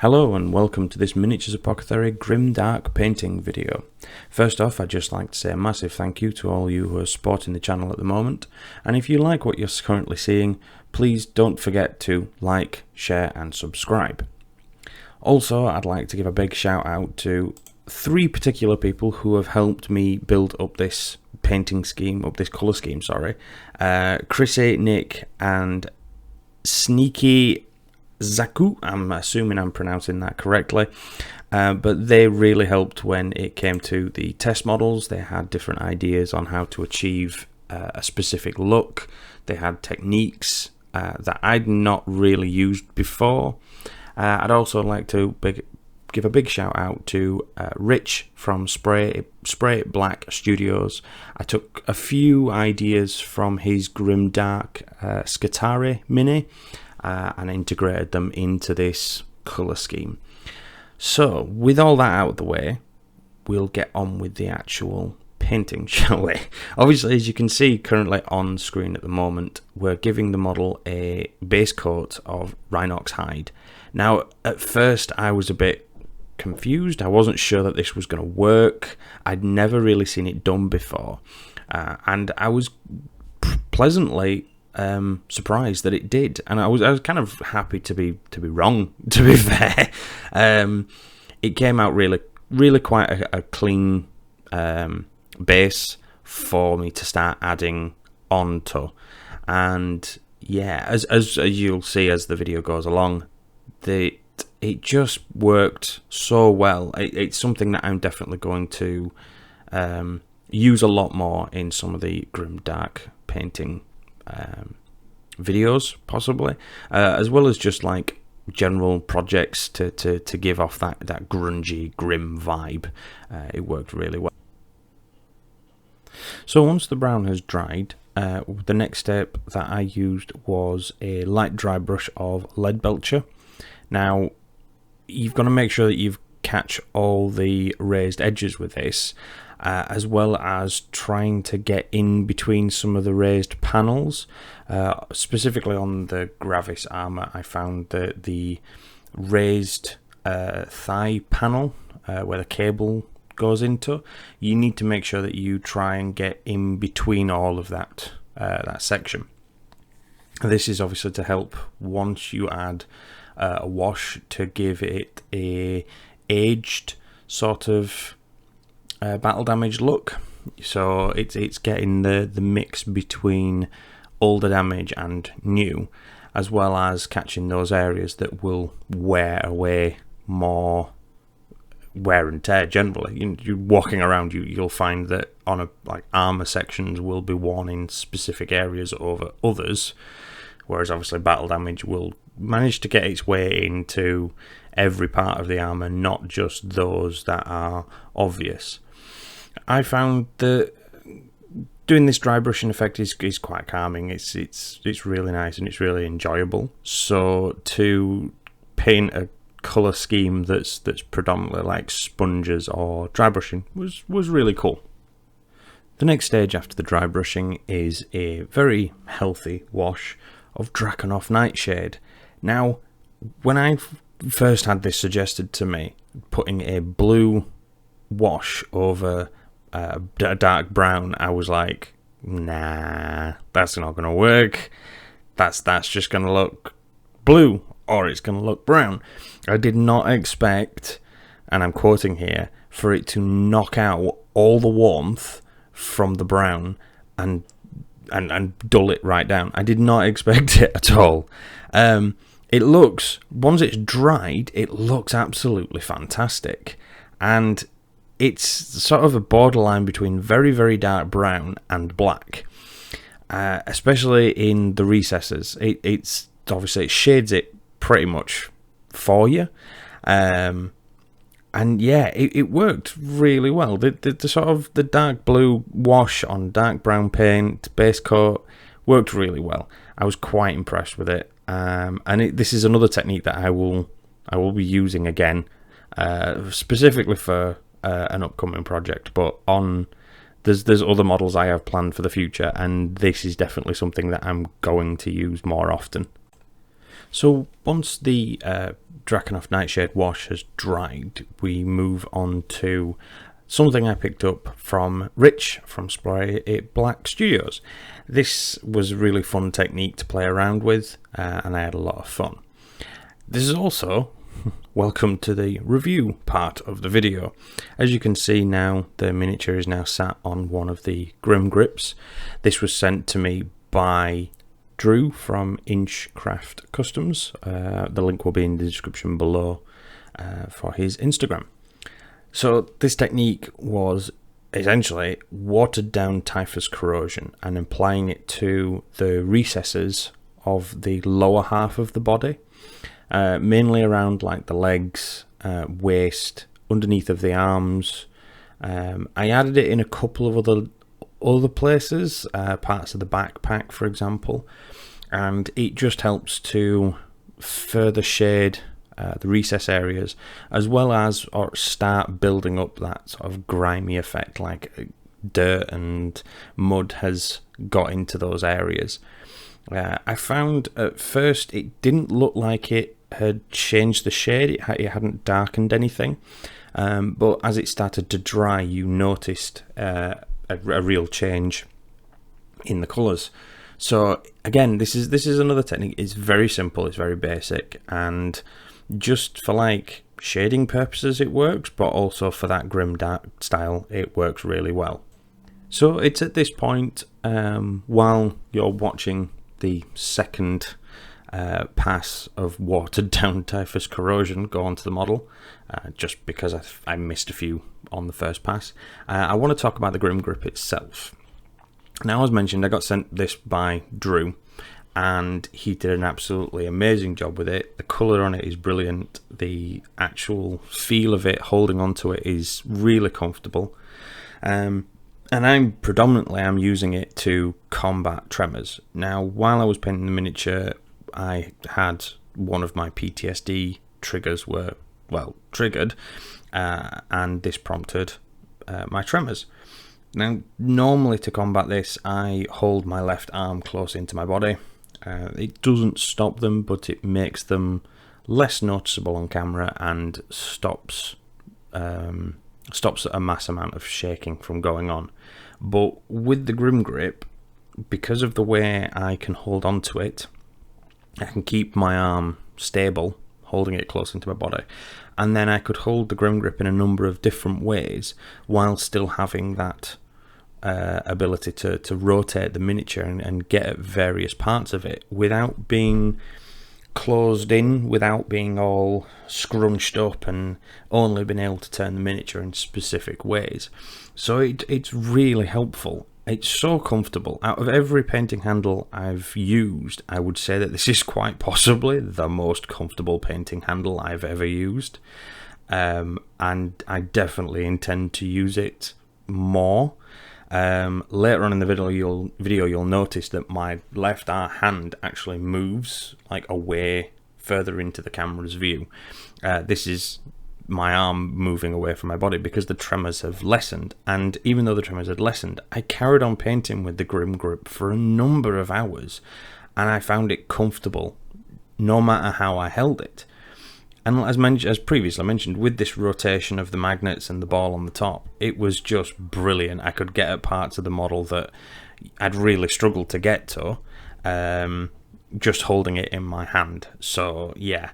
Hello and welcome to this Miniatures Apothecary Grimdark painting video. First off, I'd just like to say a massive thank you to all you who are supporting the channel at the moment, and if you like what you're currently seeing, please don't forget to like, share and subscribe. Also, I'd like to give a big shout out to three particular people who have helped me build up this painting scheme, this colour scheme, sorry. Chrissy, Nick and Sneaky Zaku, I'm assuming I'm pronouncing that correctly, but they really helped when it came to the test models. They had different ideas on how to achieve a specific look. They had techniques that I'd not really used before. I'd also like to give a big shout out to Rich from Sprayblack Studios. I took a few ideas from his Grimdark Scutari mini and integrated them into this colour scheme. So, with all that out of the way, we'll get on with the actual painting, shall we? Obviously, as you can see currently on screen at the moment, we're giving the model a base coat of Rhinox hide. Now, at first I was a bit confused. I wasn't sure that this was going to work. I'd never really seen it done before, and I was pleasantly surprised that it did, and I was kind of happy to be wrong, to be fair. It came out really quite a clean base for me to start adding onto, and yeah, as you'll see as the video goes along, it just worked so well. It's something that I'm definitely going to use a lot more in some of the Grimdark painting videos, possibly, as well as just like general projects to give off that grungy, grim vibe. It worked really well. So once the brown has dried, the next step that I used was a light dry brush of lead belcher. Now, you've got to make sure that you catch all the raised edges with this, as well as trying to get in between some of the raised panels. Specifically on the Gravis armor, I found that the raised thigh panel, where the cable goes into, you need to make sure that you try and get in between all of that section. This is obviously to help once you add a wash to give it a aged sort of battle damage look. So it's getting the mix between older damage and new, as well as catching those areas that will wear away more wear and tear. Generally, you're walking around, you'll find that armor sections will be worn in specific areas over others, whereas obviously battle damage will manage to get its way into every part of the armor, not just those that are obvious. I found that doing this dry brushing effect is quite calming. It's really nice and it's really enjoyable. So to paint a colour scheme that's predominantly like sponges or dry brushing was really cool. The next stage after the dry brushing is a very healthy wash of Drakenhof Nightshade. Now, when I first had this suggested to me, putting a blue wash over a dark brown, I was like, nah, that's not going to work. That's just going to look blue, or it's going to look brown. I did not expect, and I'm quoting here, for it to knock out all the warmth from the brown and dull it right down. I did not expect it at all. It looks, once it's dried, it looks absolutely fantastic, and it's sort of a borderline between very, very dark brown and black, especially in the recesses. It's obviously, it shades it pretty much for you, and yeah, it worked really well. The sort of the dark blue wash on dark brown paint base coat worked really well. I was quite impressed with it, and this is another technique that I will be using again, specifically for an upcoming project, but there's other models I have planned for the future, and this is definitely something that I'm going to use more often. So once the Drakenhof Nightshade wash has dried, we move on to something I picked up from Rich from Sprayblack Studios. This was a really fun technique to play around with, and I had a lot of fun. This is also welcome to the review part of the video. As you can see now, the miniature is now sat on one of the Grimmgripps. This was sent to me by Drew from Inchcraft Customs. The link will be in the description below for his Instagram. So this technique was essentially watered down Typhus Corrosion and applying it to the recesses of the lower half of the body, mainly around like the legs, waist, underneath of the arms. I added it in a couple of other places, parts of the backpack, for example, and it just helps to further shade the recess areas, as well as or start building up that sort of grimy effect, like dirt and mud has got into those areas. I found at first it didn't look like it had changed the shade, it hadn't darkened anything, but as it started to dry, you noticed a real change in the colours. So again, this is another technique. It's very simple, it's very basic, and just for like shading purposes it works, but also for that Grimdark style it works really well. So it's at this point, while you're watching the second pass of watered down Typhus Corrosion go onto the model, just because I missed a few on the first pass, I want to talk about the Grimmgripp itself. Now, as mentioned, I got sent this by Drew, and he did an absolutely amazing job with it. The colour on it is brilliant. The actual feel of it, holding onto it, is really comfortable. And I'm using it to combat tremors. Now, while I was painting the miniature, I had one of my PTSD triggers were, well, triggered, and this prompted my tremors. Now, normally to combat this, I hold my left arm close into my body. It doesn't stop them, but it makes them less noticeable on camera and stops a mass amount of shaking from going on. But with the Grimmgrip, because of the way I can hold on to it, I can keep my arm stable, holding it close into my body, and then I could hold the Grimmgrip in a number of different ways while still having that ability to rotate the miniature and get at various parts of it without being closed in, without being all scrunched up and only being able to turn the miniature in specific ways. So it's really helpful. It's so comfortable. Out of every painting handle I've used, I would say that this is quite possibly the most comfortable painting handle I've ever used, and I definitely intend to use it more. Later on in the video you'll notice that my left hand actually moves like away further into the camera's view. This is my arm moving away from my body because the tremors have lessened, and even though the tremors had lessened, I carried on painting with the Grimmgrip for a number of hours, and I found it comfortable no matter how I held it. And as previously mentioned, with this rotation of the magnets and the ball on the top, it was just brilliant. I could get at parts of the model that I'd really struggled to get to, just holding it in my hand. So yeah,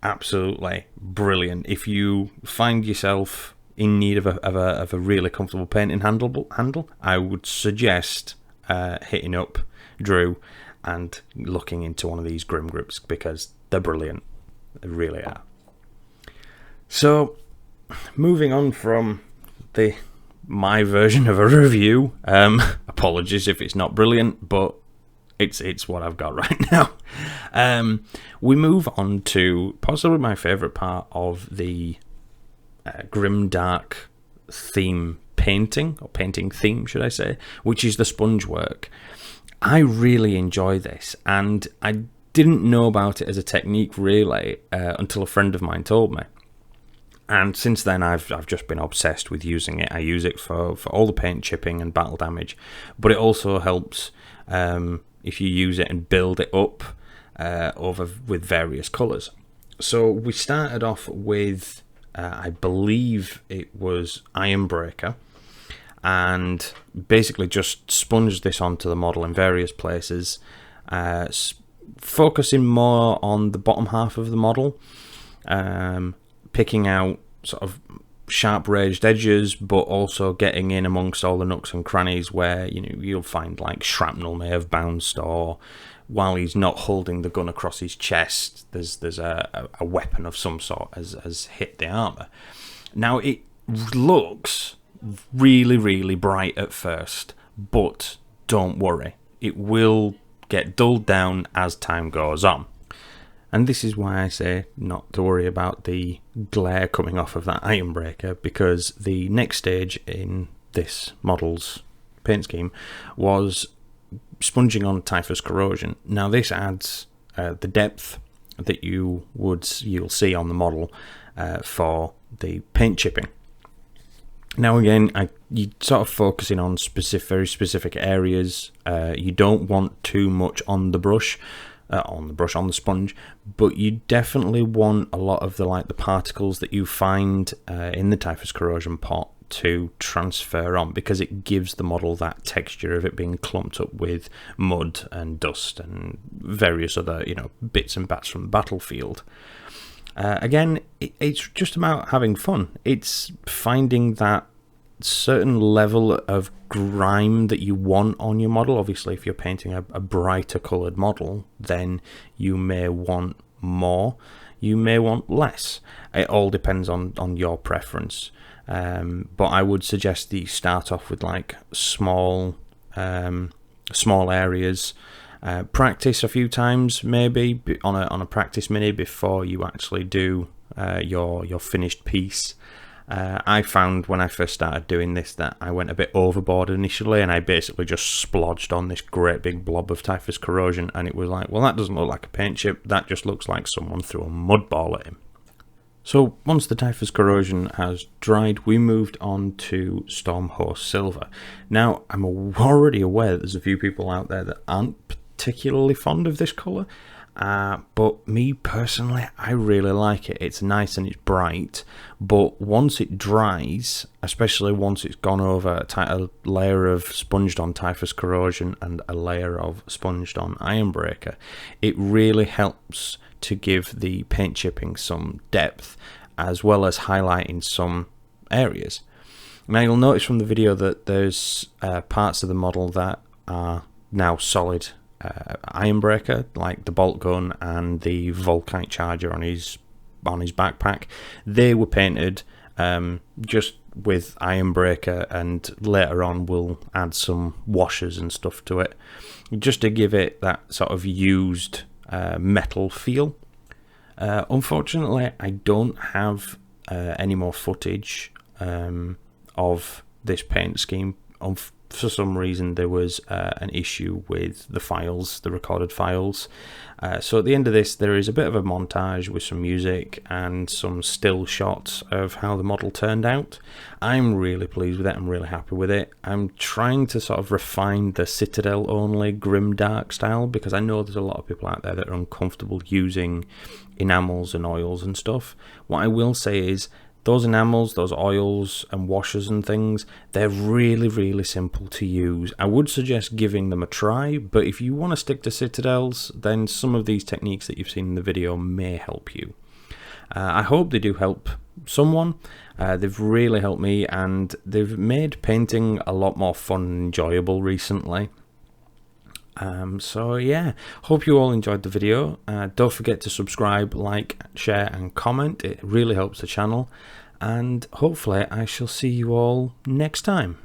absolutely brilliant. If you find yourself in need of a really comfortable painting handle, I would suggest hitting up Drew and looking into one of these Grimmgripps because they're brilliant. They really are. So, moving on from my version of a review, apologies if it's not brilliant, but it's what I've got right now. We move on to possibly my favourite part of the Grimdark theme painting, or painting theme should I say, which is the sponge work. I really enjoy this, and I didn't know about it as a technique really until a friend of mine told me, and since then I've just been obsessed with using it. I use it for all the paint chipping and battle damage, but it also helps if you use it and build it up with various colours. So we started off with, I believe it was Ironbreaker, and basically just sponged this onto the model in various places, focusing more on the bottom half of the model, picking out sort of sharp raised edges, but also getting in amongst all the nooks and crannies where, you know, you'll find like shrapnel may have bounced, or while he's not holding the gun across his chest, there's a weapon of some sort has hit the armor. Now it looks really, really bright at first, but don't worry, it will get dulled down as time goes on. And this is why I say not to worry about the glare coming off of that Ironbreaker, because the next stage in this model's paint scheme was sponging on Typhus Corrosion. Now this adds the depth that you'll see on the model for the paint chipping. Now again, you're sort of focusing on very specific areas. You don't want too much on the brush. On the sponge, but you definitely want a lot of the particles that you find in the Typhus Corrosion pot to transfer on, because it gives the model that texture of it being clumped up with mud and dust and various other, you know, bits and bats from the battlefield. Again, it's just about having fun. It's finding that certain level of grime that you want on your model. Obviously, if you're painting a brighter coloured model, then you may want more, you may want less. It all depends on your preference. But I would suggest that you start off with like small areas. Practice a few times, maybe on a practice mini before you actually do your finished piece. I found when I first started doing this that I went a bit overboard initially, and I basically just splodged on this great big blob of Typhus Corrosion, and it was like, well, that doesn't look like a paint chip, that just looks like someone threw a mud ball at him. So once the Typhus Corrosion has dried, we moved on to Stormhorse Silver. Now, I'm already aware that there's a few people out there that aren't particularly fond of this colour, but me personally, I really like it. It's nice and it's bright, but once it dries, especially once it's gone over a layer of sponged on Typhus Corrosion and a layer of sponged on Ironbreaker, it really helps to give the paint chipping some depth, as well as highlighting some areas. Now you'll notice from the video that there's parts of the model that are now solid Ironbreaker, like the bolt gun and the Volkite charger on his backpack. They were painted just with Ironbreaker, and later on we'll add some washers and stuff to it, just to give it that sort of used metal feel. Unfortunately, I don't have any more footage of this paint scheme. For some reason there was an issue with the recorded files. So at the end of this there is a bit of a montage with some music and some still shots of how the model turned out. I'm really pleased with it, I'm really happy with it. I'm trying to sort of refine the citadel only Grimdark style, because I know there's a lot of people out there that are uncomfortable using enamels and oils and stuff. What I will say is, those enamels, those oils and washers and things, they're really, really simple to use. I would suggest giving them a try, but if you want to stick to citadels, then some of these techniques that you've seen in the video may help you. I hope they do help someone. They've really helped me, and they've made painting a lot more fun and enjoyable recently. So yeah, hope you all enjoyed the video. Don't forget to subscribe, like, share and comment. It really helps the channel, and hopefully I shall see you all next time.